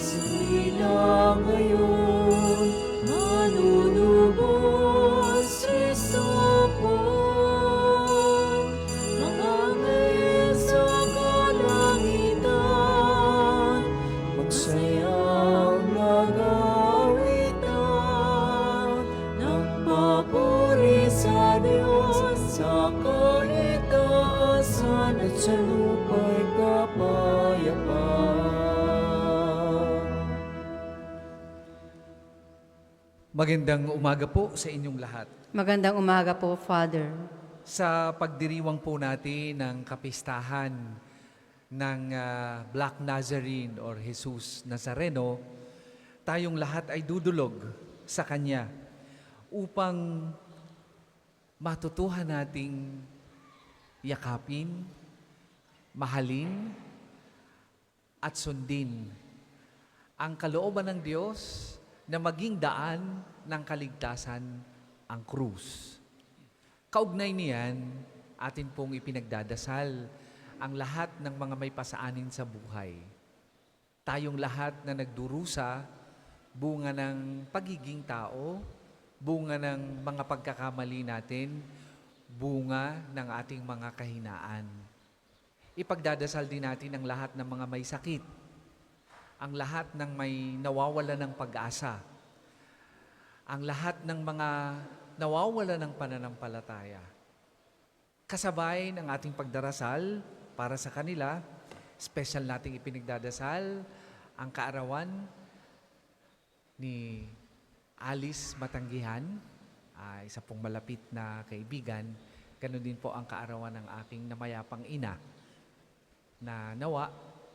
Sumila ngayon, manunubos Kristo po. Mga anghel sa kalangitan, magsayang nag-aawitan, nagpapuri sa Diyos sa kaitaasan at sa lupa'y kapayapaan. Magandang umaga po sa inyong lahat. Magandang umaga po, Father. Sa pagdiriwang po natin ng kapistahan ng Black Nazarene or Jesus Nazareno, tayong lahat ay dudulog sa Kanya upang matutuhan nating yakapin, mahalin, at sundin ang kalooban ng Diyos na maging daan ng kaligtasan ang krus. Kaugnay niyan, atin pong ipinagdadasal ang lahat ng mga may pasaanin sa buhay. Tayong lahat na nagdurusa, bunga ng pagiging tao, bunga ng mga pagkakamali natin, bunga ng ating mga kahinaan. Ipagdadasal din natin ang lahat ng mga may sakit, ang lahat ng may nawawala ng pag-asa, ang lahat ng mga nawawala ng pananampalataya. Kasabay ng ating pagdarasal para sa kanila, special nating ipinagdadasal ang kaarawan ni Alice Matanggihan, isa pong malapit na kaibigan. Ganon din po ang kaarawan ng aking namayapang ina na nawa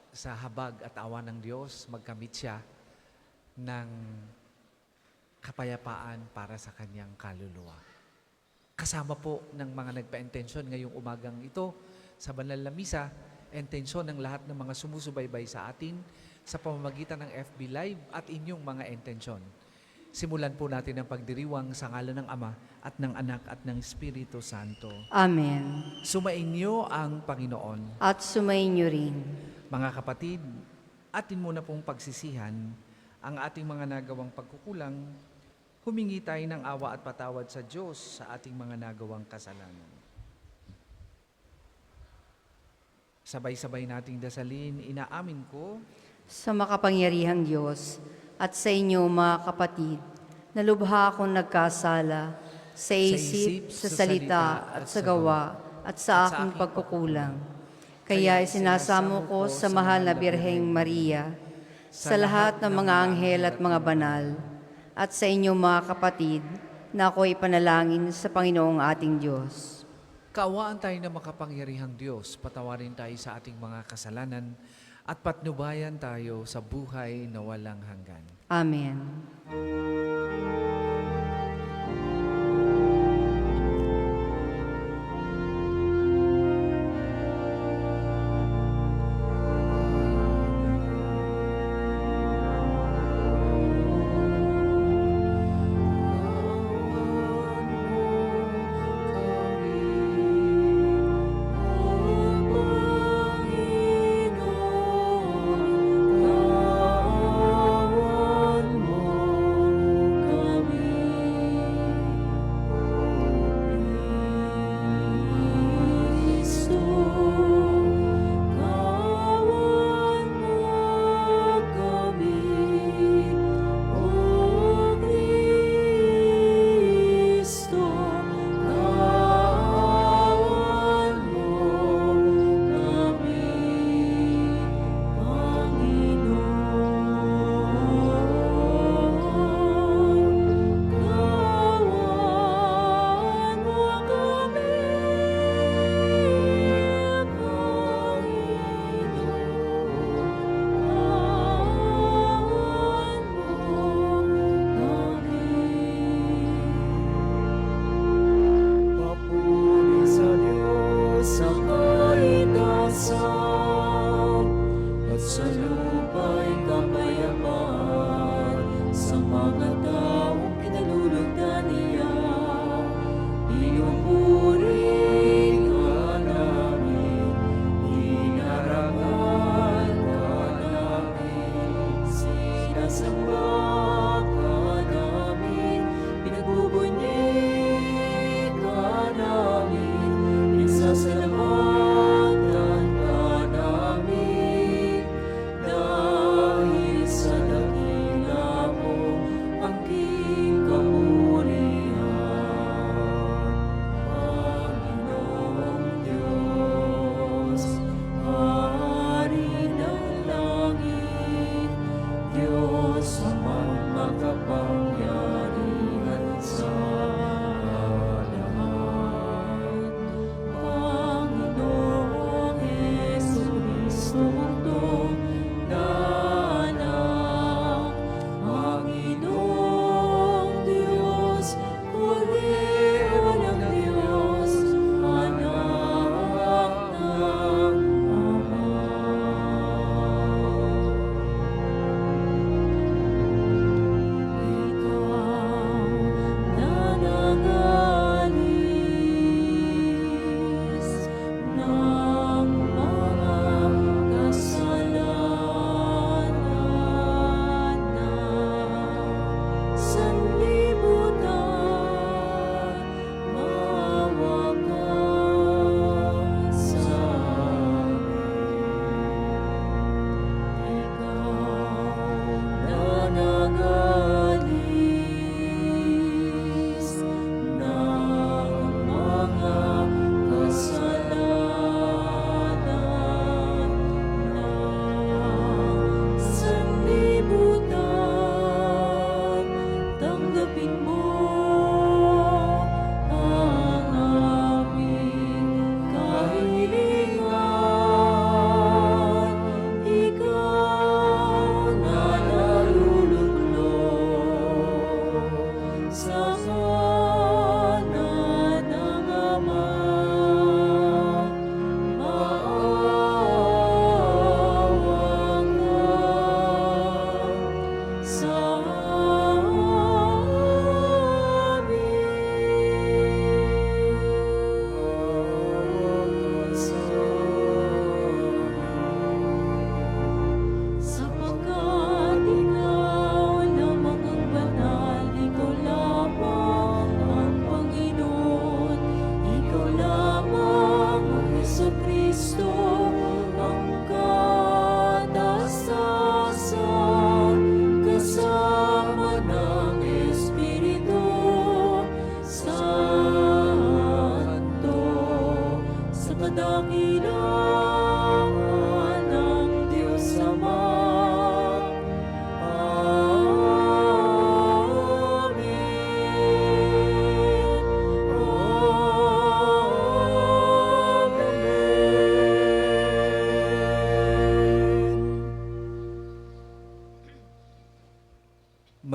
sa habag at awa ng Diyos, magkamit siya ng kapayapaan para sa kanyang kaluluwa. Kasama po ng mga nagpa-intensyon ngayong umagang ito sa banal na misa, intensyon ng lahat ng mga sumusubaybay sa atin sa pamamagitan ng FB Live at inyong mga intensyon. Simulan po natin ang pagdiriwang sa ngalan ng Ama at ng Anak at ng Espiritu Santo. Amen. Sumainyo ang Panginoon. At sumainyo rin. Mga kapatid, atin muna pong pagsisihan ang ating mga nagawang pagkukulang, humingi tayo ng awa at patawad sa Diyos sa ating mga nagawang kasalanan. Sabay-sabay nating dasalin, inaamin ko Sa makapangyarihang Diyos at sa inyo mga kapatid, na lubha akong nagkasala sa isip, sa salita at sa gawa at sa aking pagkukulang. Kaya isinasamo ko sa mahal na Birheng Maria, sa lahat ng mga anghel at mga banal, at sa inyong mga kapatid, na ako'y panalangin sa Panginoong ating Diyos. kaawaan tayo ng makapangyarihang Diyos, patawarin tayo sa ating mga kasalanan at patnubayan tayo sa buhay na walang hanggan. Amen. Kami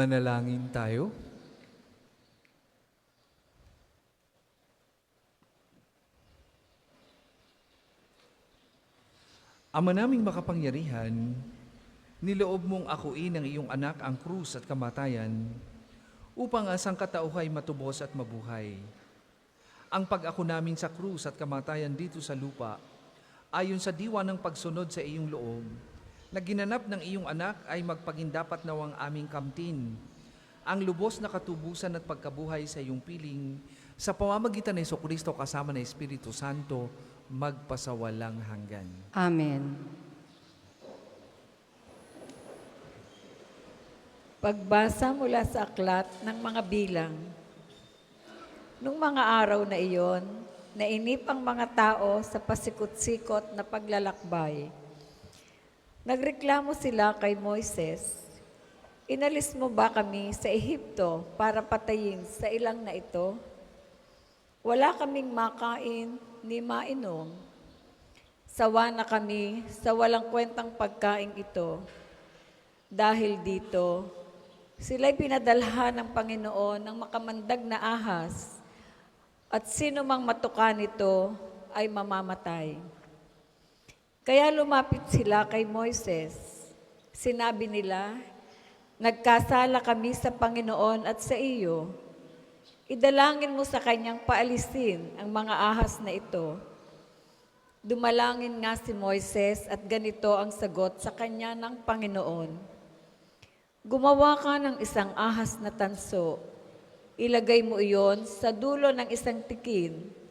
Manalangin tayo. Ama naming makapangyarihan, niloob mong akuin ng iyong anak ang krus at kamatayan upang ang sangkatauhay matubos at mabuhay. Ang pag-ako namin sa krus at kamatayan dito sa lupa, ayon sa diwa ng pagsunod sa iyong loob, na ginanap ng iyong anak ay magpagindapat nawang aming kamtin, ang lubos na katubusan at pagkabuhay sa iyong piling, sa pamamagitan ng Jesucristo kasama ng Espiritu Santo, magpasawalang hanggan. Amen. Pagbasa mula sa aklat ng mga bilang. Nung mga araw na iyon, nainip ang mga tao sa pasikot-sikot na paglalakbay. Nagreklamo sila kay Moises, "Inalis mo ba kami sa Ehipto para patayin sa ilang na ito? Wala kaming makain ni mainom. Sawa na kami sa walang kwentang pagkain ito. Dahil dito, sila'y pinadalhan ng Panginoon ng makamandag na ahas, at sino mang matuka nito ay mamamatay." Kaya lumapit sila kay Moises. Sinabi nila, "Nagkasala kami sa Panginoon at sa iyo. Idalangin mo sa kanyang paalisin ang mga ahas na ito." Dumalangin nga si Moises at ganito ang sagot sa kanya ng Panginoon, "Gumawa ka ng isang ahas na tanso. Ilagay mo iyon sa dulo ng isang tikin,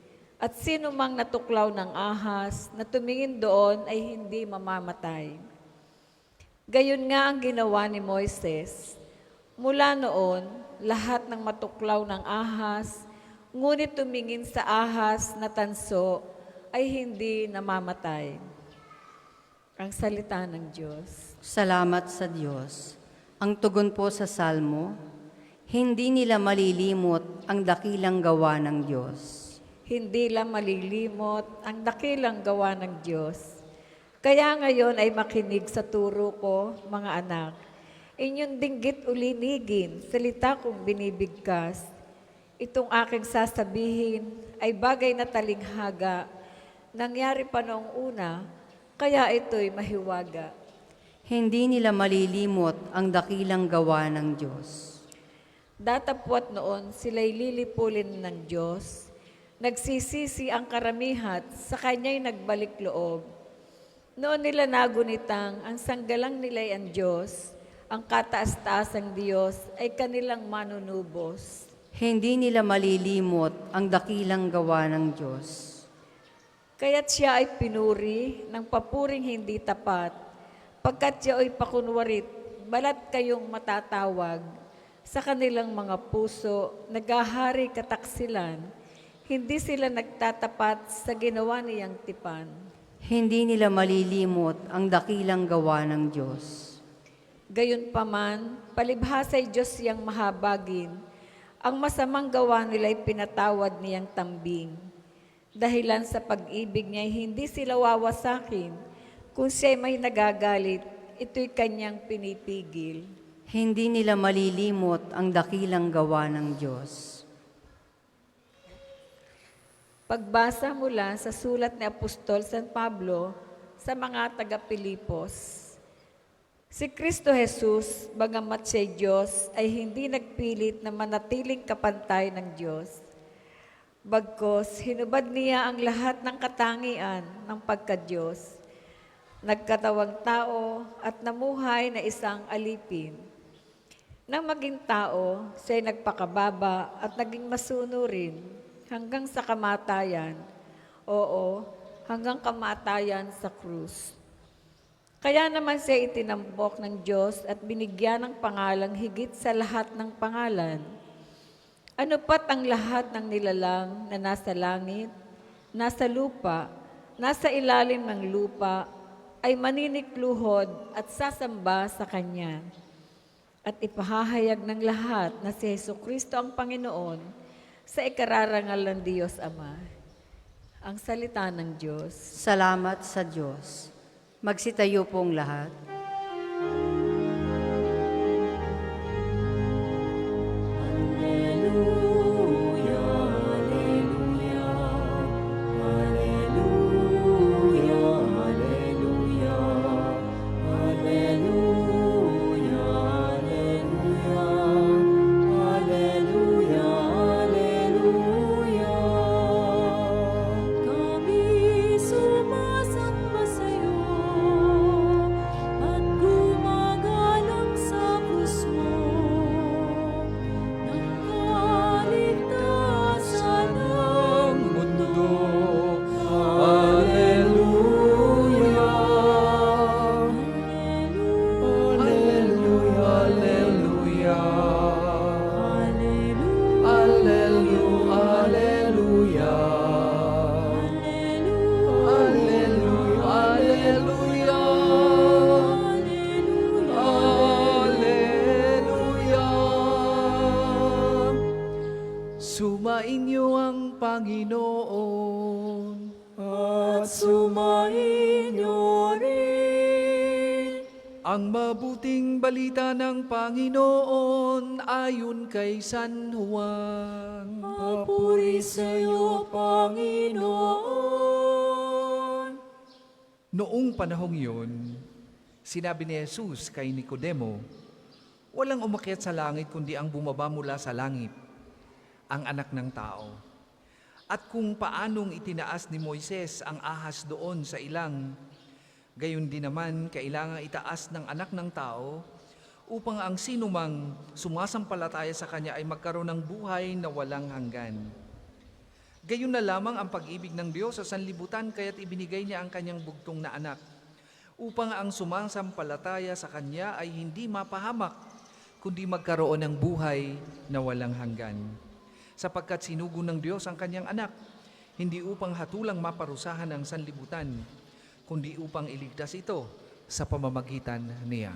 at sino mang natuklaw ng ahas na tumingin doon ay hindi mamamatay." Gayon nga ang ginawa ni Moises. Mula noon, lahat ng matuklaw ng ahas, ngunit tumingin sa ahas na tanso, ay hindi namamatay. Ang salita ng Diyos. Salamat sa Diyos. Ang tugon po sa Salmo, hindi nila malilimot ang dakilang gawa ng Diyos. Hindi lang malilimot ang dakilang gawa ng Diyos. Kaya ngayon ay makinig sa turo ko, mga anak. Inyong dinggit ulinigin, salita kong binibigkas. Itong aking sasabihin ay bagay na talinghaga. Nangyari pa noong una, kaya ito'y mahiwaga. Hindi nila malilimot ang dakilang gawa ng Diyos. Datapwat noon sila'y lilipulin ng Diyos. Nagsisisi ang karamihat, sa Kanya'y nagbalik loob. Noon nila nagunitang, ang sanggalang nila'y ang Diyos, ang kataas-taasang Diyos ay kanilang manunubos. Hindi nila malilimot ang dakilang gawa ng Diyos. Kaya't siya ay pinuri ng papuring hindi tapat, pagkat siya ay pakunwarit, balat kayong matatawag. Sa kanilang mga puso, naghahari kataksilan, hindi sila nagtatapat sa ginawa niyang tipan. Hindi nila malilimot ang dakilang gawa ng Diyos. Gayunpaman, palibhasa'y Diyos siyang mahabagin, ang masamang gawa nila'y pinatawad niyang tambing. Dahilan sa pag-ibig niya, hindi sila wawasakin. Kung siya'y may nagagalit, ito'y kanyang pinipigil. Hindi nila malilimot ang dakilang gawa ng Diyos. Pagbasa mula sa sulat ni Apostol San Pablo sa mga taga-Pilipos. Si Kristo Jesus, bagamat siya'y Diyos, ay hindi nagpilit na manatiling kapantay ng Diyos. Bagkus, hinubad niya ang lahat ng katangian ng pagka-Diyos. Nagkatawang tao at namuhay na isang alipin. Nang maging tao, siya'y nagpakababa at naging masunurin hanggang sa kamatayan. Oo, hanggang kamatayan sa krus. Kaya naman siya itinambok ng Diyos at binigyan ng pangalang higit sa lahat ng pangalan. Ano pat ang lahat ng nilalang na nasa langit, nasa lupa, nasa ilalim ng lupa, ay maninikluhod at sasamba sa Kanya. At ipahahayag ng lahat na si Jesucristo ang Panginoon sa ikararangal ng Diyos Ama. Ang salita ng Diyos. Salamat sa Diyos. Magsitayo pong lahat. Sumainyo ang Panginoon. At sumainyo rin. Ang mabuting balita ng Panginoon ayon kay San Juan. Papuri sa iyo, Panginoon. Noong panahong yun, sinabi ni Jesus kay Nicodemo, walang umakyat sa langit kundi ang bumaba mula sa langit, ang anak ng tao. At kung paanong itinaas ni Moises ang ahas doon sa ilang, gayon din naman kailangan itaas ng anak ng tao upang ang sinumang sumasampalataya sa kanya ay magkaroon ng buhay na walang hanggan. Gayon na lamang ang pag-ibig ng Diyos sa sanlibutan kaya't ibinigay niya ang kanyang bugtong na anak upang ang sumasampalataya sa kanya ay hindi mapahamak kundi magkaroon ng buhay na walang hanggan. Sapagkat sinugo ng Diyos ang kanyang anak, hindi upang hatulang maparusahan ang sanlibutan, kundi upang iligtas ito sa pamamagitan niya.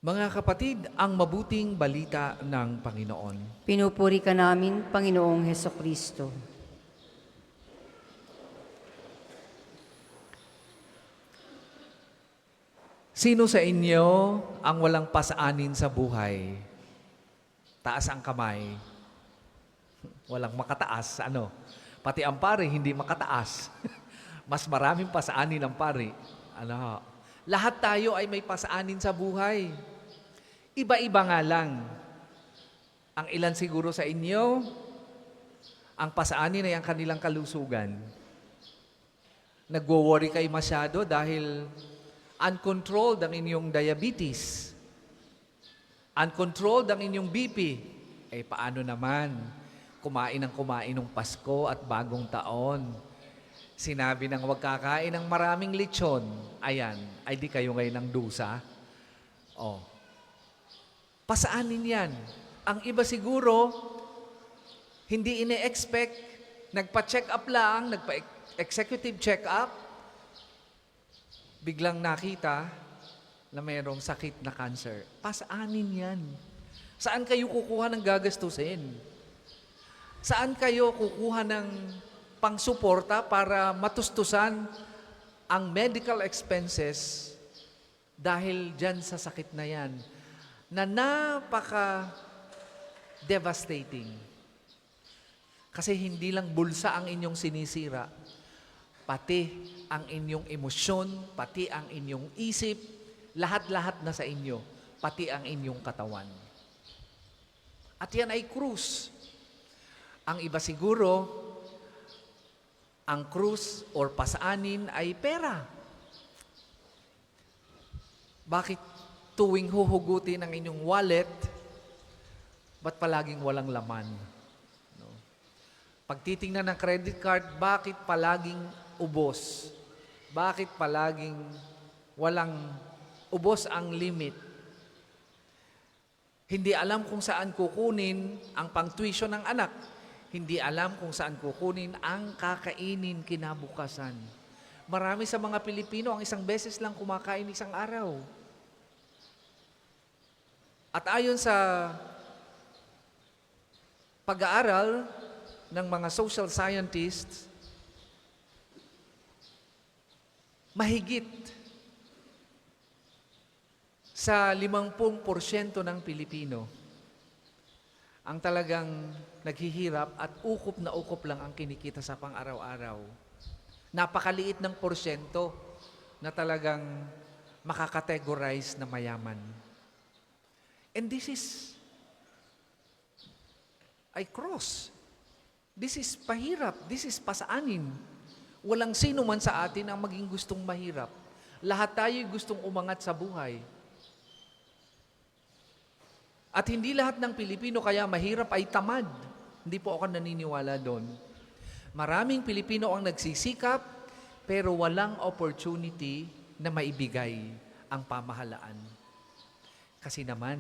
Mga kapatid, ang mabuting balita ng Panginoon. Pinupuri ka namin, Panginoong Hesukristo. Sino sa inyo ang walang pasaanin sa buhay? Taas ang kamay. Walang makataas. Ano? Pati ang pari, hindi makataas. Mas maraming pasaanin ang pari. Ano? Lahat tayo ay may pasaanin sa buhay. Iba-iba nga lang. Ang ilan siguro sa inyo, ang pasaanin ay ang kanilang kalusugan. Nagwo-worry kayo masyado dahil uncontrolled ang inyong diabetes. Uncontrolled ang inyong BP. Eh paano naman? Kumain ng Pasko at bagong taon. Sinabi ng huwag kakain ng maraming lechon. Ayan, ay di kayo ngayon ng dusa. Oh. Pasaanin yan. Ang iba siguro, hindi ine-expect, nagpa-check up lang, nagpa-executive check-up, biglang nakita na mayroong sakit na cancer. Pasaanin yan. Saan kayo kukuha ng gagastusin? Saan kayo kukuha ng pangsuporta para matustusan ang medical expenses dahil dyan sa sakit na yan na napaka-devastating. Kasi hindi lang bulsa ang inyong sinisira, pati ang inyong emosyon, pati ang inyong isip, lahat-lahat na sa inyo, pati ang inyong katawan. At yan ay krus. Ang iba siguro, ang krus or pasaanin ay pera. Bakit tuwing huhugutin ang inyong wallet, ba't palaging walang laman? No? Pag titingnan ng credit card, bakit palaging ubos? Bakit palaging walang ubos ang limit? Hindi alam kung saan kukunin ang pang-tuition ng anak. Hindi alam kung saan kukunin ang kakainin kinabukasan. Marami sa mga Pilipino ang isang beses lang kumakain isang araw. At ayon sa pag-aaral ng mga social scientists, mahigit sa 50% ng Pilipino ang talagang naghihirap at ukop na ukop lang ang kinikita sa pang-araw-araw. Napakaliit ng porsyento na talagang makakategorize na mayaman. And this is ay cross. This is pahirap. This is pasaanin. Walang sino man sa atin ang maging gustong mahirap. Lahat tayo gustong umangat sa buhay. At hindi lahat ng Pilipino kaya mahirap ay tamad. Hindi po ako naniniwala doon. Maraming Pilipino ang nagsisikap pero walang opportunity na maibigay ang pamahalaan. Kasi naman,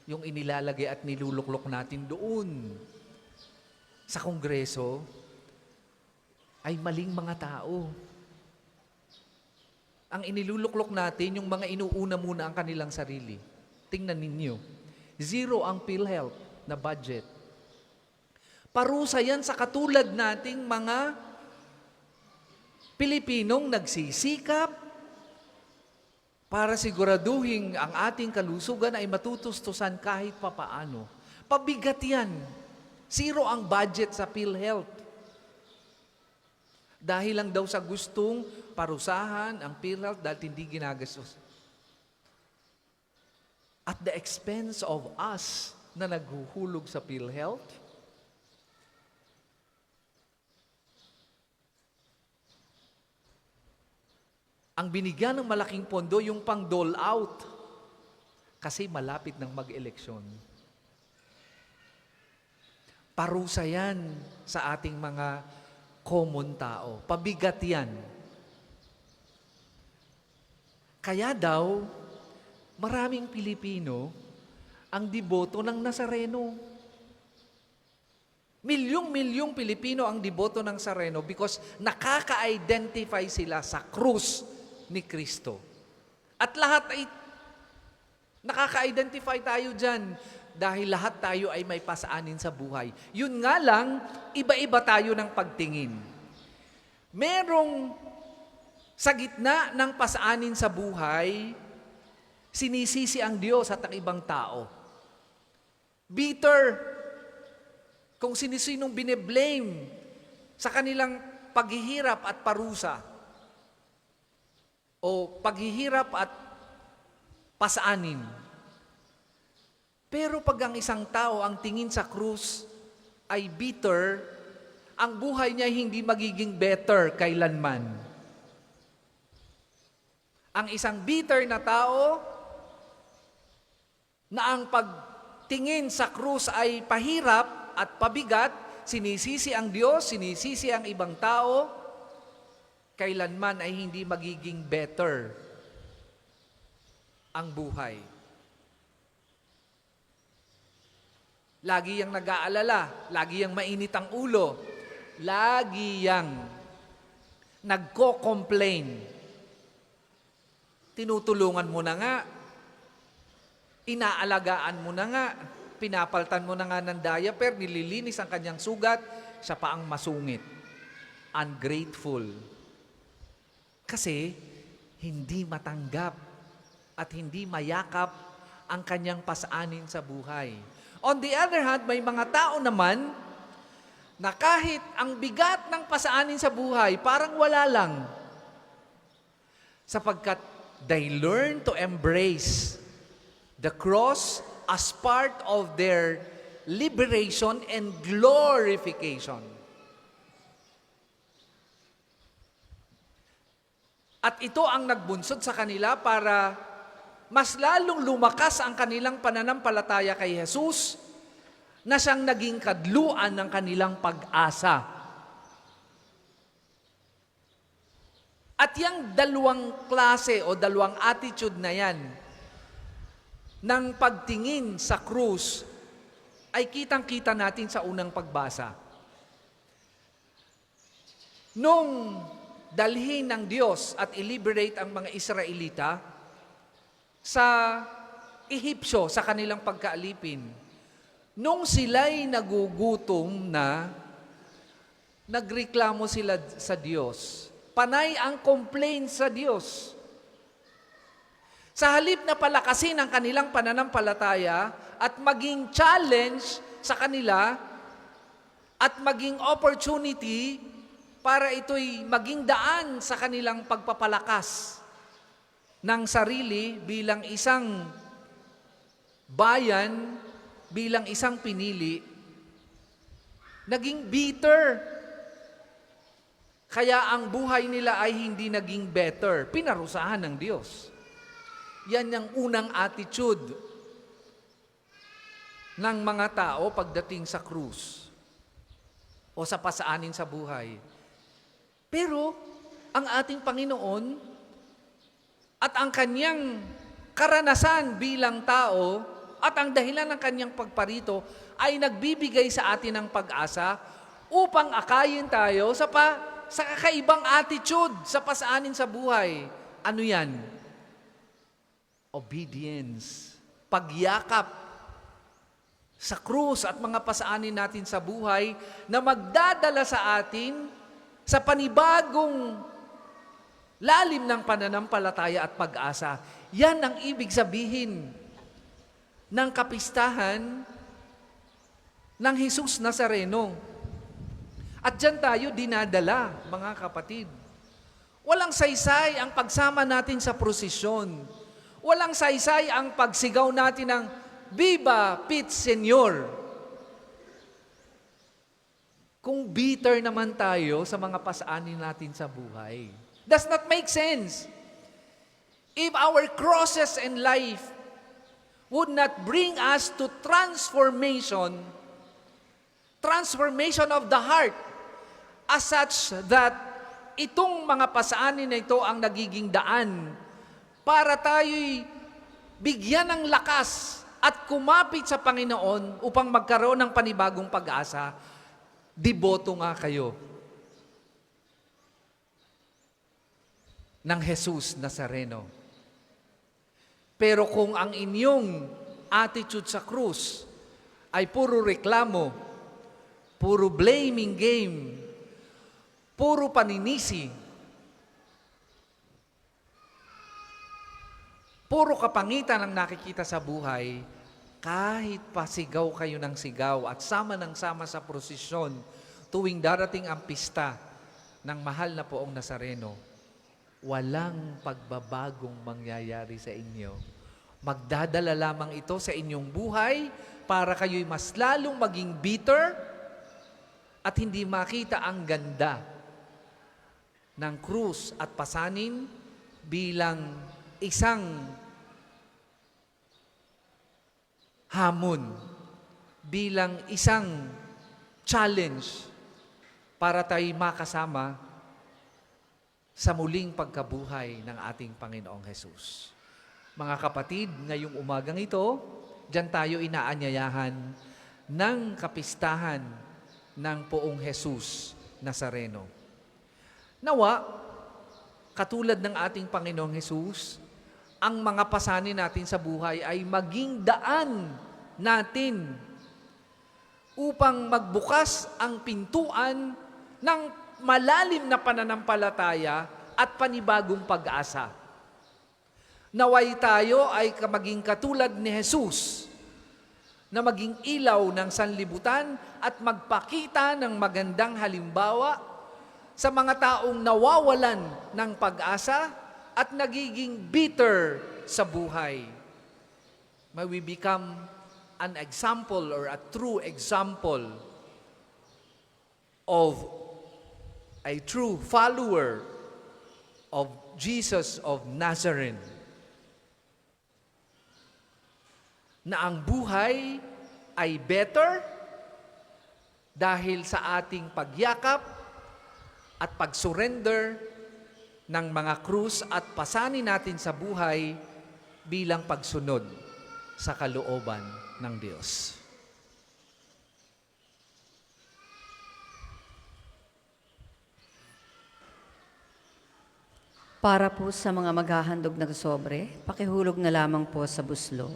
yung inilalagay at niluluklok natin doon sa Kongreso ay maling mga tao. Ang iniluluklok natin, yung mga inuuna muna ang kanilang sarili. Tingnan ninyo. Zero ang PhilHealth na budget. Parusa yan sa katulad nating mga Pilipinong nagsisikap para siguraduhin ang ating kalusugan ay matutustusan kahit papaano. Pabigat yan. Zero ang budget sa PhilHealth. Dahil lang daw sa gustong parusahan ang PhilHealth dahil hindi ginagastos. At the expense of us na naghuhulog sa PhilHealth, ang binigyan ng malaking pondo yung pang dole out kasi malapit ng mag-eleksyon. Parusa yan sa ating mga common tao. Pabigat yan. Kaya daw, maraming Pilipino ang deboto ng Nazareno. Milyong-milyong Pilipino ang deboto ng Nazareno because nakaka-identify sila sa krus ni Kristo. At lahat ay nakaka-identify tayo dyan dahil lahat tayo ay may pasaanin sa buhay. Yun nga lang, iba-iba tayo ng pagtingin. Merong sa gitna ng pasaanin sa buhay, sinisisi ang Diyos at ang ibang tao. Bitter, kung sinisinong bine-blame sa kanilang paghihirap at parusa, o paghihirap at pasaanin. Pero pag ang isang tao ang tingin sa krus ay bitter, ang buhay niya hindi magiging better kailanman. Ang isang bitter na tao na ang pagtingin sa krus ay pahirap at pabigat, sinisisi ang Diyos, sinisisi ang ibang tao, kailanman ay hindi magiging better ang buhay. Lagi yang nag-aalala, lagi yang mainit ang ulo, lagi yang nagko-complain. Tinutulungan mo na nga, inaalagaan mo na nga, pinapaltan mo na nga ng diaper, nililinis ang kanyang sugat, siya pa ang masungit. Ungrateful. Kasi hindi matanggap at hindi mayakap ang kanyang pasaanin sa buhay. On the other hand, may mga tao naman na kahit ang bigat ng pasaanin sa buhay, parang wala lang. Sapagkat they learn to embrace the cross as part of their liberation and glorification. At ito ang nagbunsod sa kanila para mas lalong lumakas ang kanilang pananampalataya kay Jesus na siyang naging kadluan ng kanilang pag-asa. At yung dalawang klase o dalawang attitude na yan ng pagtingin sa krus ay kitang-kita natin sa unang pagbasa. Nung dalhin ng Diyos at i-liberate ang mga Israelita sa Ehipsyo, sa kanilang pagkaalipin, nung sila'y nagugutom na, nagreklamo sila sa Diyos. Panay ang complaint sa Diyos. Sa halip na palakasin ang kanilang pananampalataya at maging challenge sa kanila at maging opportunity para ito'y maging daan sa kanilang pagpapalakas ng sarili bilang isang bayan, bilang isang pinili, naging bitter. Kaya ang buhay nila ay hindi naging better. Pinarusahan ng Diyos. Yan ang unang attitude ng mga tao pagdating sa krus o sa pasaanin sa buhay. Pero ang ating Panginoon at ang kanyang karanasan bilang tao at ang dahilan ng kanyang pagparito ay nagbibigay sa atin ng pag-asa upang akayin tayo sa kakaibang attitude sa pasaanin sa buhay. Ano yan? Obedience. Pagyakap sa krus at mga pasaanin natin sa buhay na magdadala sa atin sa panibagong lalim ng pananampalataya at pag-asa. Yan ang ibig sabihin ng kapistahan ng Jesus Nazareno. At dyan tayo dinadala, mga kapatid. Walang saysay ang pagsama natin sa prosesyon. Walang saysay ang pagsigaw natin ng Viva Pit Señor. Kung bitter naman tayo sa mga pasaanin natin sa buhay, does not make sense. If our crosses in life would not bring us to transformation of the heart, as such that itong mga pasaanin na ito ang nagiging daan para tayo'y bigyan ng lakas at kumapit sa Panginoon upang magkaroon ng panibagong pag-asa, deboto nga kayo ng Jesus Nazareno. Pero kung ang inyong attitude sa krus ay puro reklamo, puro blaming game, puro paninisi, puro kapangitan ang nakikita sa buhay, kahit pasigaw kayo ng sigaw at sama ng sama sa prosesyon tuwing darating ang pista ng mahal na poong Nazareno, walang pagbabagong mangyayari sa inyo. Magdadala lamang ito sa inyong buhay para kayo'y mas lalong maging bitter at hindi makita ang ganda ng krus at pasanin bilang isang hamon, bilang isang challenge para tayo makasama sa muling pagkabuhay ng ating Panginoong Hesus. Mga kapatid, ngayong umagang ito, diyan tayo inaanyayahan ng kapistahan ng poong Jesus Nazareno. Nawa, katulad ng ating Panginoong Hesus, ang mga pasanin natin sa buhay ay maging daan natin upang magbukas ang pintuan ng malalim na pananampalataya at panibagong pag-asa. Naway tayo ay maging katulad ni Jesus, na maging ilaw ng sanlibutan at magpakita ng magandang halimbawa sa mga taong nawawalan ng pag-asa at nagiging bitter sa buhay. May we become an example or a true example of a true follower of Jesus of Nazareth, na ang buhay ay better dahil sa ating pagyakap at pag-surrender ng mga krus at pasanin natin sa buhay bilang pagsunod sa kalooban ng Diyos. Para po sa mga maghahandog ng sobre, pakihulog na lamang po sa buslo.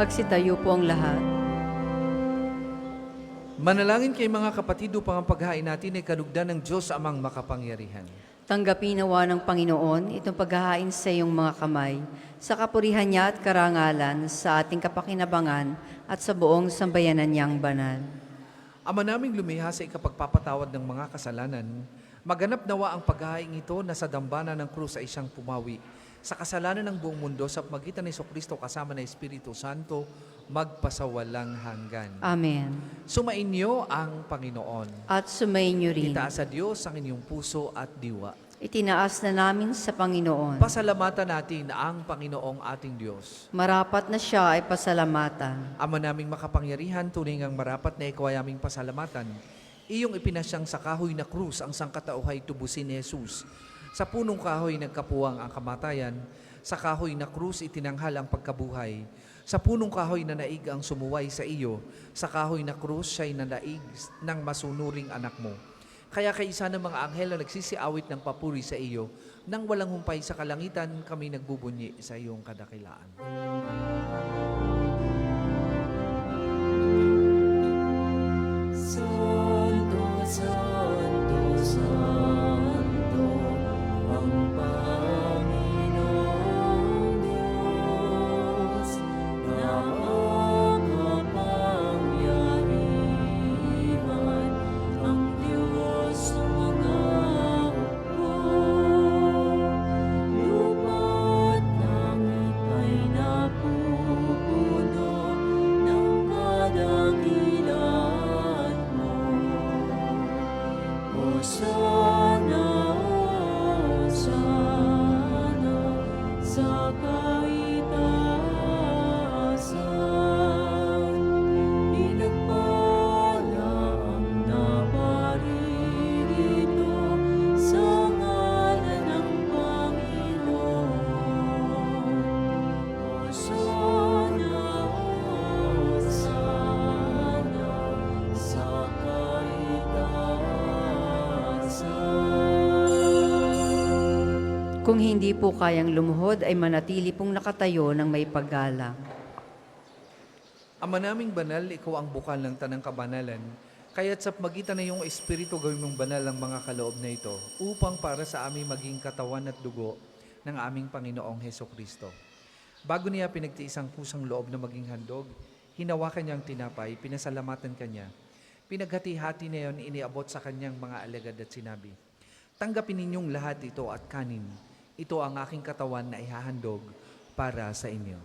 Magsitayo po ang lahat. Manalangin kay mga kapatid upang ang paghain natin ay kanugdan ng Diyos amang makapangyarihan. Tanggapin nawa ng Panginoon itong paghahain sa iyong mga kamay, sa kapurihan niya at karangalan, sa ating kapakinabangan at sa buong sambayanan niyang banal. Ama naming lumiha sa ikapagpapatawad ng mga kasalanan, maganap nawa ang paghahain ito na sa dambana ng krus ay siyang pumawi sa kasalanan ng buong mundo sa pamagitan ni Jesucristo kasama ng Espiritu Santo, magpasawalang hanggan. Amen. Sumainyo ang Panginoon. At sumayin niyo rin. Itaas sa Diyos ang inyong puso at diwa. Itinaas na namin sa Panginoon. Pasalamatan natin ang Panginoong ating Diyos. Marapat na siya ay pasalamatan. Ama naming makapangyarihan, tunay ngang marapat na ikaw ay aming pasalamatan. Iyong ipinasyang sa kahoy na krus ang sangkatauhay tubusin ni Jesus. Sa punong kahoy nagkapuwang ang kamatayan, sa kahoy na krus itinanghal ang pagkabuhay. Sa punong kahoy na naig ang sumuway sa iyo, sa kahoy na krus siya'y nanaig ng masunuring anak mo. Kaya kaisa ng mga anghel na nagsisiawit ng papuri sa iyo, nang walang humpay sa kalangitan, kami nagbubunyi sa iyong kadakilaan. Santo, Santo, Santo, ang Panginoong Diyos, napakapangyarihan, ang Diyos ng mga hukbo. Lupa't langit ay napupuno ng kadakilaan mo. Hosana, Hosana, sa kaitaasan. Pinagpala ang naparirito sa ngalan ng Panginoon. Hosana, Hosana, sa kaitaasan. Kung hindi po kayang lumuhod, ay manatili pong nakatayo ng may paggalang. Ama naming banal, ikaw ang bukal ng tanang kabanalan, kaya't sa magitan na iyong Espiritu gawin mong banal ang mga kaloob na ito, upang para sa aming maging katawan at dugo ng aming Panginoong Hesukristo. Bago niya pinagtiis ang pusang loob na maging handog, hinawakan niyang tinapay, pinasalamatan kanya. Pinaghati-hati na iyon, iniabot sa kanyang mga alagad at sinabi, "Tanggapin ninyong lahat ito at kanin. Ito ang aking katawan na ihahandog para sa inyo."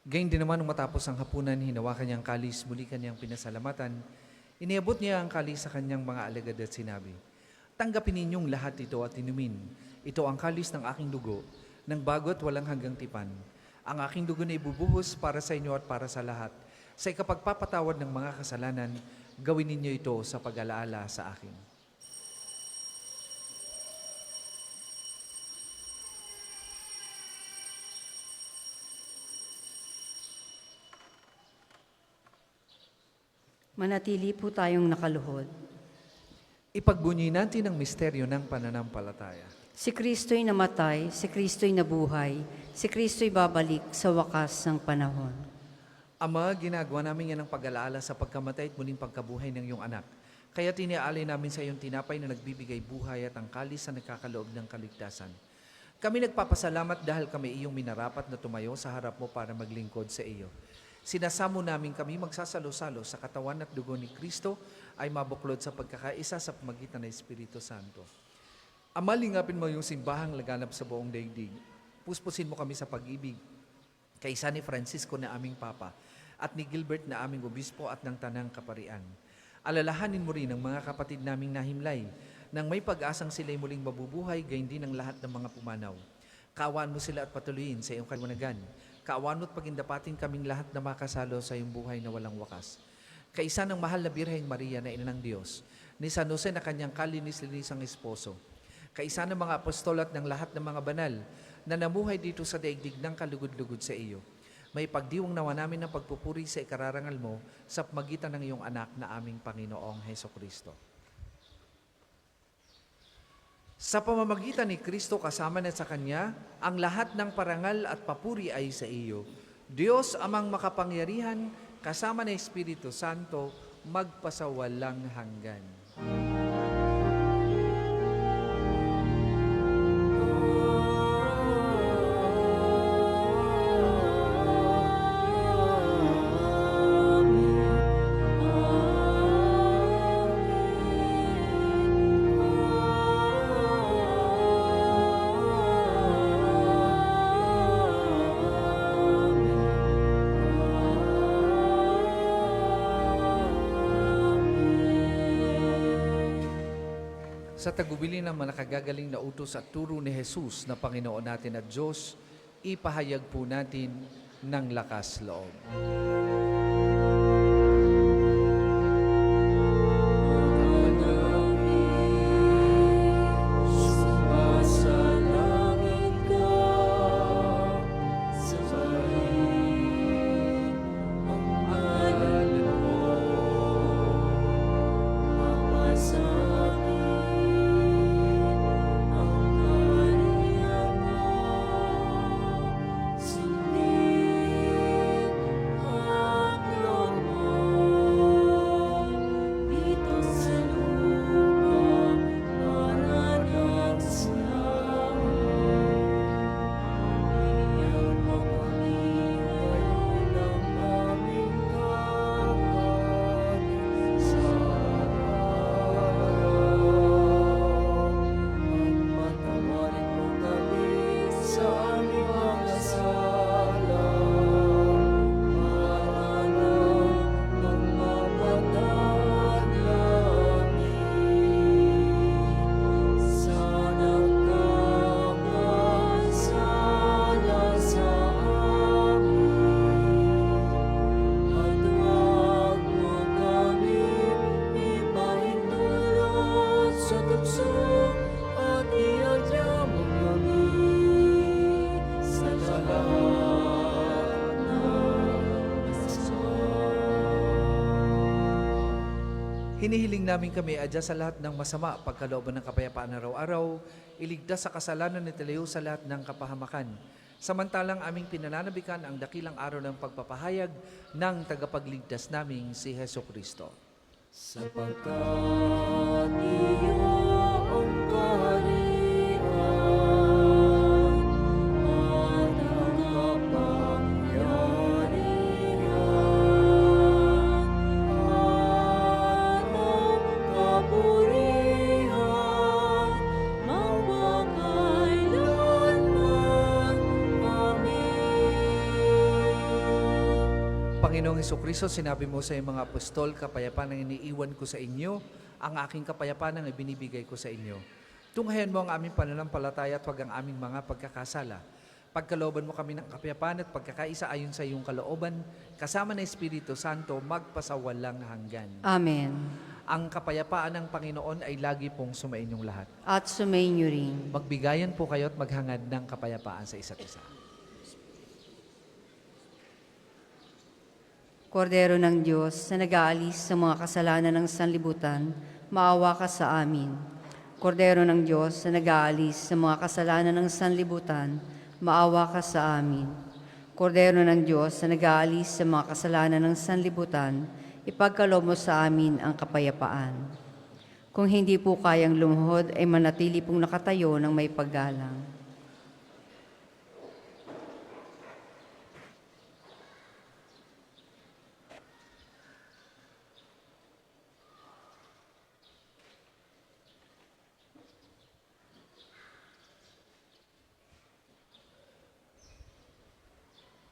Gayun din naman nung matapos ang hapunan, hinawakan niyang kalis, muli kanyang pinasalamatan. Iniabot niya ang kalis sa kanyang mga alagad at sinabi, "Tanggapin ninyong lahat ito at inumin. Ito ang kalis ng aking dugo, ng bago at walang hanggang tipan. Ang aking dugo na ibubuhos para sa inyo at para sa lahat. Sa ikapagpapatawad ng mga kasalanan, gawin ninyo ito sa pag-alaala sa akin." Manatili po tayong nakaluhod. Ipagbunyi natin ang misteryo ng pananampalataya. Si Kristo'y namatay, si Kristo'y nabuhay, si Kristo'y babalik sa wakas ng panahon. Ama, ginagawa namin yan ang pag-alaala sa pagkamatay at muling pagkabuhay ng iyong anak. Kaya tiniaalay namin sa iyong tinapay na nagbibigay buhay at ang kalis na nagkakaloob ng kaligtasan. Kami nagpapasalamat dahil kami iyong minarapat na tumayo sa harap mo para maglingkod sa iyo. Sinasamo namin kami magsasalo-salo sa katawan at dugo ni Kristo ay mabuklod sa pagkakaisa sa pamagitan ng Espiritu Santo. Ama, lingapin mo yung simbahang laganap sa buong daigdig. Puspusin mo kami sa pag-ibig. Kaisa ni Francisco na aming Papa at ni Gilbert na aming Obispo at ng Tanang Kaparian. Alalahanin mo rin ang mga kapatid naming nahimlay nang may pag-asang sila'y muling mabubuhay, gayon din ang lahat ng mga pumanaw. Kaawaan mo sila at patuloyin sa iyong kaliwanagan. Kaawaan mo't pagindapatin kaming lahat na makasalo sa iyong buhay na walang wakas. Kaisa ng mahal na Birheng Maria na ina ng Diyos, ni San Jose na kanyang kalinis-linisang esposo, kaisa ng mga apostol at ng lahat ng mga banal na namuhay dito sa daigdig ng kalugod-lugod sa iyo. May pagdiwang nawa namin ng pagpupuri sa ikararangal mo sa magitan ng iyong anak na aming Panginoong Hesukristo. Sa pamamagitan ni Kristo kasama na sa Kanya, ang lahat ng parangal at papuri ay sa iyo. Diyos amang makapangyarihan, kasama ng Espiritu Santo, magpasawalang hanggan. Sa tagubili ng mga nakagagaling na utos at turo ni Jesus na Panginoon natin at Diyos, ipahayag po natin ng lakas loob. Sumasalangit ka, sambahin ang ngalan mo, mapasanin ang kaharian mo, sundin ang loob mo, dito sa lupa para sa iyan mo kami ngayon ang aming kakanin sa araw. Pagpatawarin mo kami sa aming mga sala, para na magmamataan namin sa nagkakasala sa amin. At huwag mo kami ipahintulot sa tukso, at iadya mo kami sa lahat ng masama. Hinihiling namin kami adya sa lahat ng masama, pagkalooban ng kapayapaan araw-araw, iligtas sa kasalanan at ilayo sa lahat ng kapahamakan. Samantalang aming pinananabikan ang dakilang araw ng pagpapahayag ng tagapagligtas naming si Hesukristo. Sapagkat iyo ang kaharian at ang kapangyarihan at ang kapurihan magpakailanman. Amen. Panginoong Hesukristo, sinabi mo sa iyong mga apostol, kapayapaan ang iniiwan ko sa inyo, ang aking kapayapaan ang ibinibigay ko sa inyo. Tunghayan mo ang aming pananampalataya at huwag ang aming mga pagkakasala. Pagkalooban mo kami ng kapayapaan at pagkakaisa ayon sa iyong kalooban, kasama ng Espiritu Santo, magpasawalang hanggan. Amen. Ang kapayapaan ng Panginoon ay lagi pong sumainyong lahat. At sumainyo rin. Magbigayan po kayo at maghangad ng kapayapaan sa isa't isa. Kordero ng Diyos na nag-aalis sa mga kasalanan ng sanlibutan, maawa ka sa amin. Kordero ng Diyos na nag-aalis sa mga kasalanan ng sanlibutan, maawa ka sa amin. Kordero ng Diyos na nag-aalis sa mga kasalanan ng sanlibutan, ipagkaloob mo sa amin ang kapayapaan. Kung hindi po kayang lumuhod, ay manatili pong nakatayo ng may paggalang.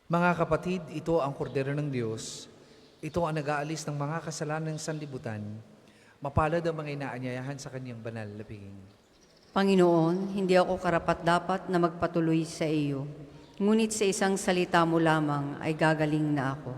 Mga kapatid, ito ang kordero ng Diyos. Ito ang nag-aalis ng mga kasalanan ng sanlibutan. Mapalad ang mga inaanyayahan sa kanyang banal na pingin. Panginoon, hindi ako karapat-dapat na magpatuloy sa iyo. Ngunit sa isang salita mo lamang ay gagaling na ako.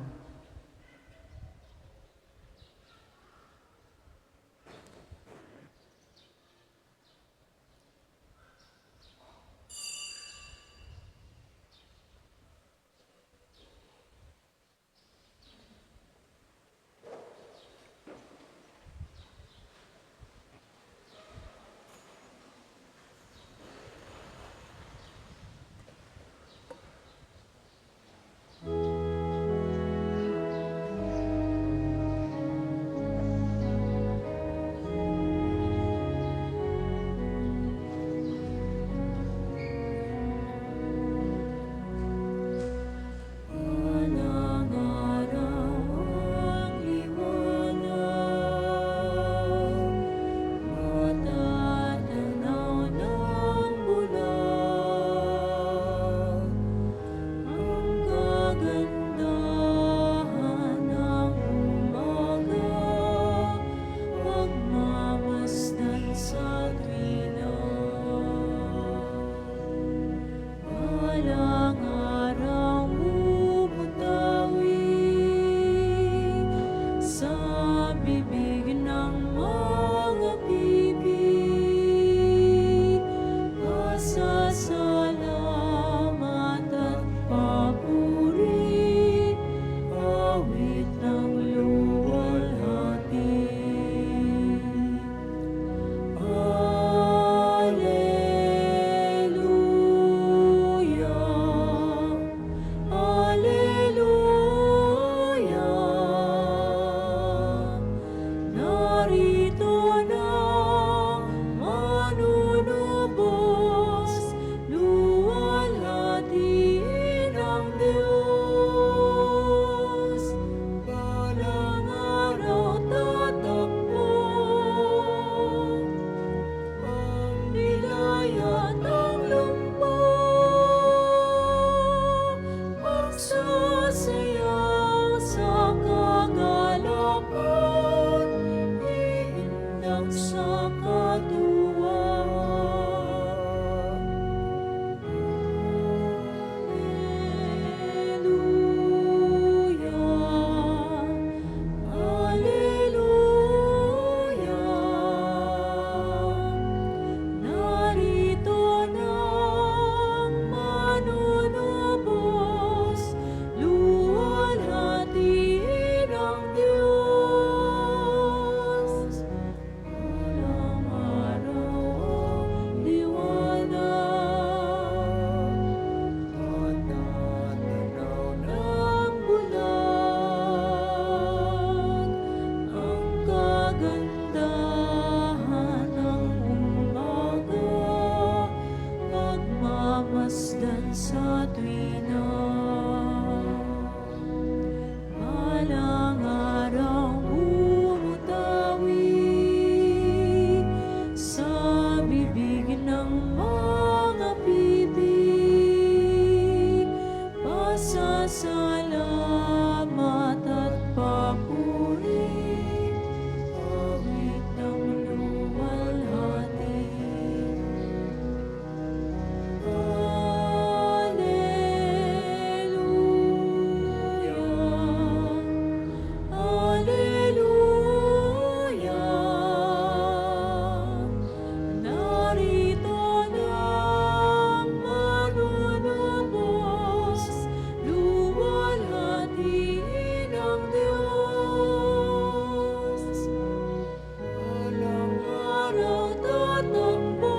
pagmamamasdan sa tuwina. Balang araw umutawi sa bibig ng mga bibig, pasasalamat at papuri, awit ng luwalhati. Alleluia, Alleluia. Narito na ang manunubos, luwalhati ng Diyos. Walang araw tatakbo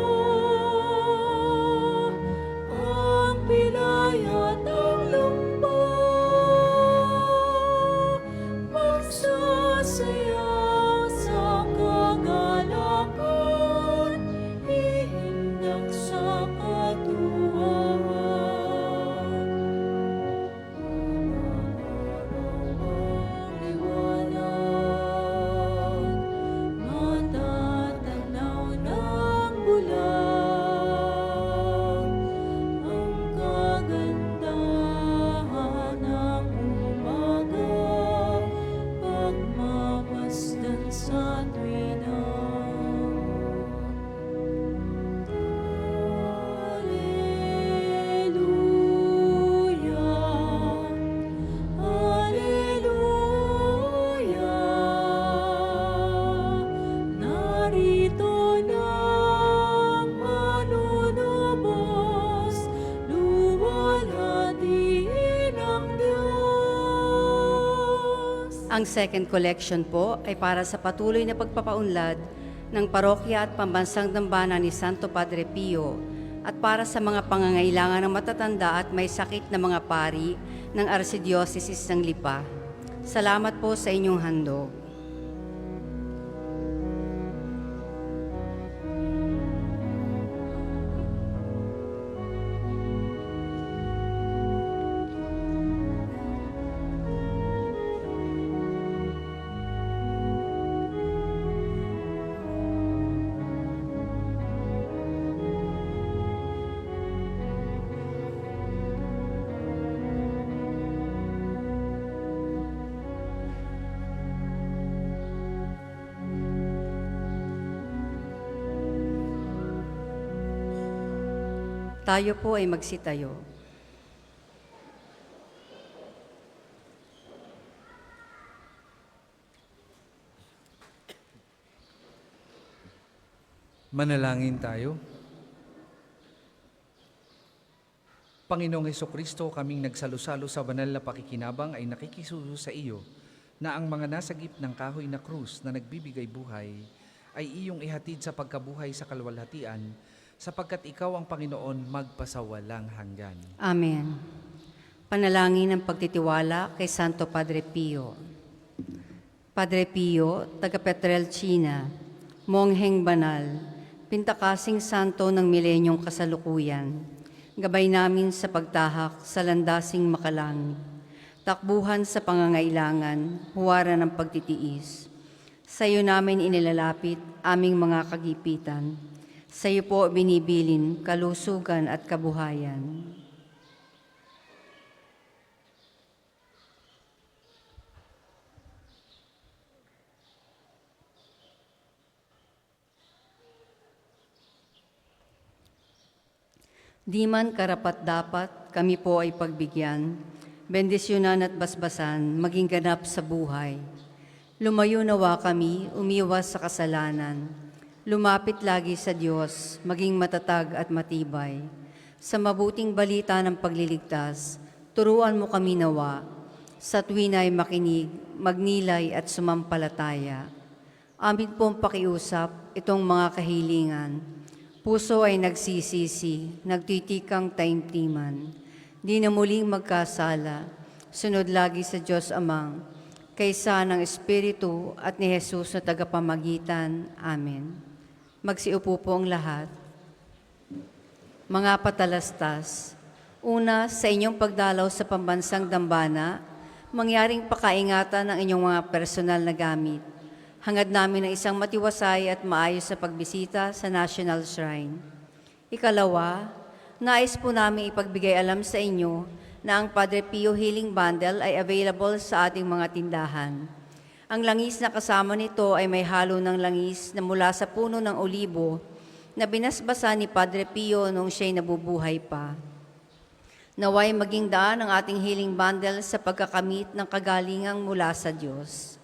ang pilay at ang lumpa, magsasayaw sa kagalakan, ihindak sa katuwaan. Liwanag, matatanaw ng bulan, ang kagandahan ng umaga, pagmamasdan sa tuwina. Alleluia, Alleluia. Narito na ang manunubos, luwalhati ng Diyos. Ang second collection po ay para sa patuloy na pagpapaunlad ng parokya at pambansang dambana ni Santo Padre Pio at para sa mga pangangailangan ng matatanda at may sakit na mga pari ng Archdiocese ng Lipa. Salamat po sa inyong handog. Tayo po ay magsitayo. Manalangin tayo. Panginoong Hesukristo, kaming nagsalo-salo sa banal na pakikinabang ay nakikisuso sa iyo na ang mga nasagip ng kahoy na krus na nagbibigay buhay ay iyong ihatid sa pagkabuhay sa kalwalhatian sapagkat ikaw ang Panginoon magpasawalang hanggan. Amen. Panalangin ng pagtitiwala kay Santo Padre Pio. Padre Pio, taga Petrelcina, mongheng banal, pintakasing santo ng milenyong kasalukuyan, gabay namin sa pagtahak sa landasing makalangit, takbuhan sa pangangailangan, huwaran ng pagtitiis. Sa iyo namin inilalapit aming mga kagipitan. Sa iyo po binibilin kalusugan at kabuhayan. Di man karapat-dapat kami po ay pagbigyan, bendisyonan at basbasan, maging ganap sa buhay. Lumayo nawa kami, umiwas sa kasalanan. Lumapit lagi sa Diyos, maging matatag at matibay. Sa mabuting balita ng pagliligtas, turuan mo kami nawa. Sa tuwina'y makinig, magnilay at sumampalataya. Amin pong pakiusap itong mga kahilingan. Puso ay nagsisisi, nagtitikang taimtiman. Di na muling magkasala, sunod lagi sa Diyos Amang, kaysa ng Espiritu at ni Jesus na tagapamagitan. Amen. Magsiupo po ang lahat. Mga patalastas, Una, sa inyong pagdalaw sa pambansang dambana, mangyaring pakaingatan ng inyong mga personal na gamit. Hangad namin ng isang matiwasay at maayos sa pagbisita sa National Shrine. Ikalawa, nais po namin ipagbigay alam sa inyo na ang Padre Pio Healing Bundle ay available sa ating mga tindahan. Ang langis na kasama nito ay may halo ng langis na mula sa puno ng olibo na binasbasa ni Padre Pio nung siya'y nabubuhay pa. Naway maging daan ang ating healing bundle sa pagkakamit ng kagalingang mula sa Diyos.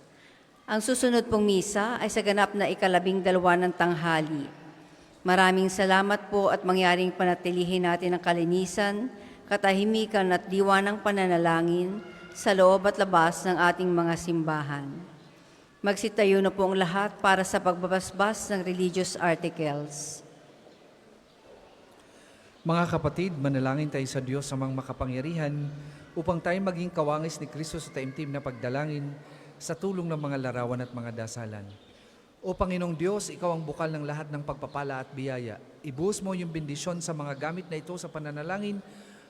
Ang susunod pong misa ay sa ganap na 12 ng tanghali. Maraming salamat po at mangyaring panatilihin natin ang kalinisan, katahimikan at diwa ng pananalangin sa loob at labas ng ating mga simbahan. Magsitayo na po ang lahat para sa pagbabasbas ng religious articles. Mga kapatid, manalangin tayo sa Diyos amang makapangyarihan upang tayo maging kawangis ni Kristo sa taimtim na pagdalangin sa tulong ng mga larawan at mga dasalan. O Panginoong Diyos, Ikaw ang bukal ng lahat ng pagpapala at biyaya. Ibuhos mo yung bendisyon sa mga gamit na ito sa pananalangin,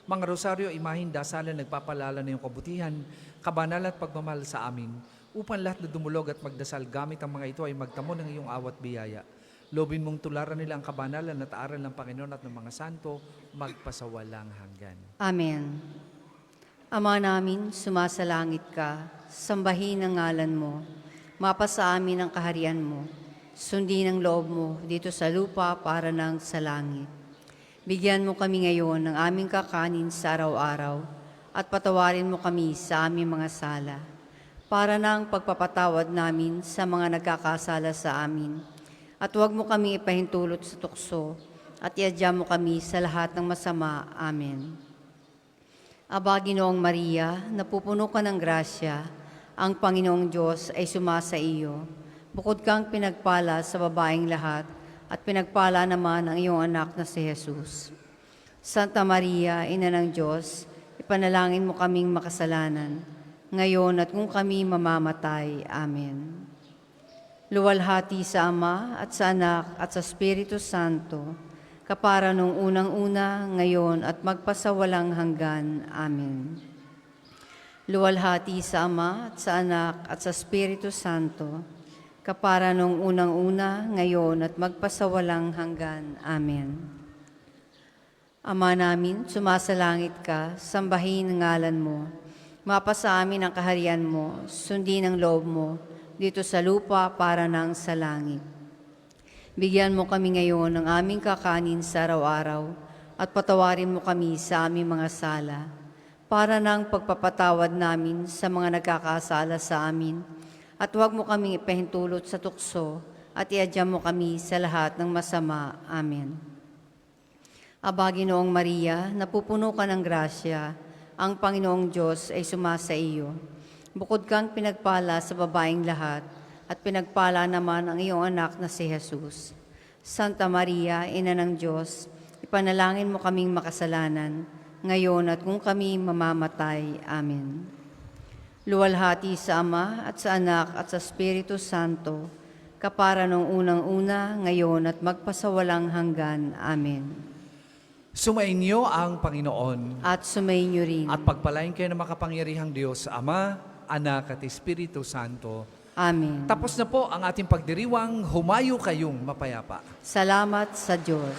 mga rosaryo, imahin, dasalan, nagpapalala na iyong kabutihan, kabanalan at pagmamahal sa amin, upang lahat na dumulog at magdasal gamit ang mga ito ay magtamo ng iyong awat biyaya. Lobin mong tularan nila ang kabanalan at aral ng Panginoon at ng mga santo, magpasawalang hanggan. Amen. Ama namin, sumasalangit ka, sambahin ang ngalan mo, mapasa amin ang kaharian mo, sundin ang loob mo dito sa lupa para nang sa langit. Bigyan mo kami ngayon ng aming kakanin sa araw-araw at patawarin mo kami sa aming mga sala, para nang pagpapatawad namin sa mga nagkakasala sa amin. At huwag mo kami ipahintulot sa tukso, at iadya mo kami sa lahat ng masama. Amen. Aba, Ginoong Maria, napupuno ka ng grasya, ang Panginoong Diyos ay sumasa iyo. Bukod kang pinagpala sa babaeng lahat, at pinagpala naman ang iyong anak na si Jesus. Santa Maria, Ina ng Diyos, ipanalangin mo kaming makasalanan, ngayon at kung kami mamamatay. Amen. Luwalhati sa Ama at sa Anak at sa Espiritu Santo, kapara nung unang-una, ngayon at magpasawalang hanggan. Amen. Luwalhati sa Ama at sa Anak at sa Espiritu Santo, kapara nung unang-una, ngayon at magpasawalang hanggan. Amen. Ama namin, sumasalangit ka, sambahin ang ngalan mo, mapasa amin ang kaharian mo, sundin ang loob mo, dito sa lupa para nang sa langit. Bigyan mo kami ngayon ng aming kakanin sa araw-araw at patawarin mo kami sa aming mga sala para nang pagpapatawad namin sa mga nagkakasala sa amin at huwag mo kaming ipahintulot sa tukso at iadya mo kami sa lahat ng masama. Amen. Aba, Ginoong Maria, napupuno ka ng grasya, ang Panginoong Diyos ay sumasa iyo. Bukod kang pinagpala sa babaeng lahat, at pinagpala naman ang iyong anak na si Jesus. Santa Maria, Ina ng Diyos, ipanalangin mo kaming makasalanan, ngayon at kung kami mamamatay. Amen. Luwalhati sa Ama at sa Anak at sa Espiritu Santo, kapara nung unang-una, ngayon at magpasawalang hanggan. Amen. Sumainyo ang Panginoon At sumainyo rin. at pagpalain kayo ng makapangyarihang Diyos, Ama, Anak at Espiritu Santo. Amen. Tapos na po ang ating pagdiriwang, humayo kayong mapayapa. Salamat sa Diyos.